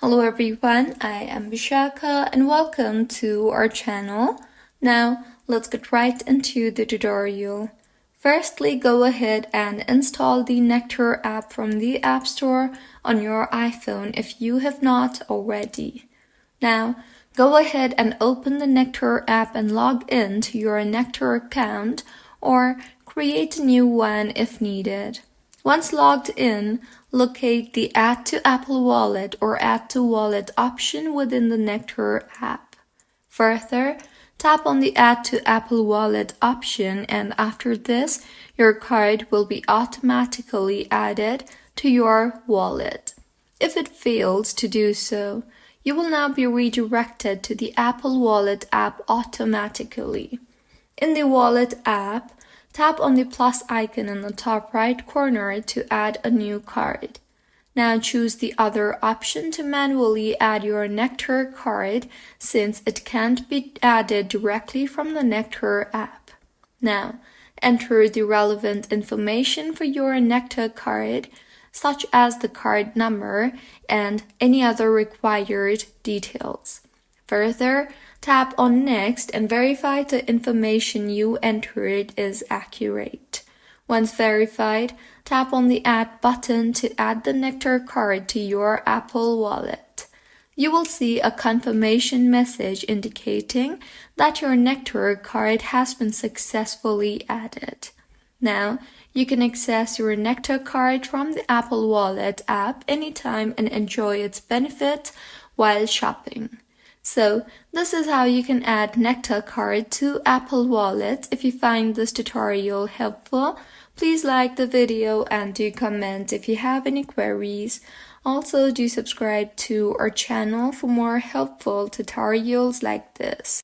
Hello everyone, I am Vishaka and welcome to our channel. Now let's get right into the tutorial. Firstly, go ahead and install the Nectar app from the App Store on your iPhone if you have not already. Now, go ahead and open the Nectar app and log in to your Nectar account or create a new one if needed. Once logged in, locate the Add to Apple Wallet or Add to Wallet option within the Nectar app. Further, tap on the Add to Apple Wallet option, and after this, your card will be automatically added to your wallet. If it fails to do so, you will now be redirected to the Apple Wallet app automatically. In the Wallet app, tap on the plus icon in the top right corner to add a new card. Now choose the other option to manually add your Nectar card since it can't be added directly from the Nectar app. Now, enter the relevant information for your Nectar card, such as the card number and any other required details. Further, tap on Next and verify the information you entered is accurate. Once verified, tap on the Add button to add the Nectar card to your Apple Wallet. You will see a confirmation message indicating that your Nectar card has been successfully added. Now, you can access your Nectar card from the Apple Wallet app anytime and enjoy its benefits while shopping. So, this is how you can add Nectar card to Apple Wallet. If you find this tutorial helpful, please like the video and do comment if you have any queries. Also, do subscribe to our channel for more helpful tutorials like this.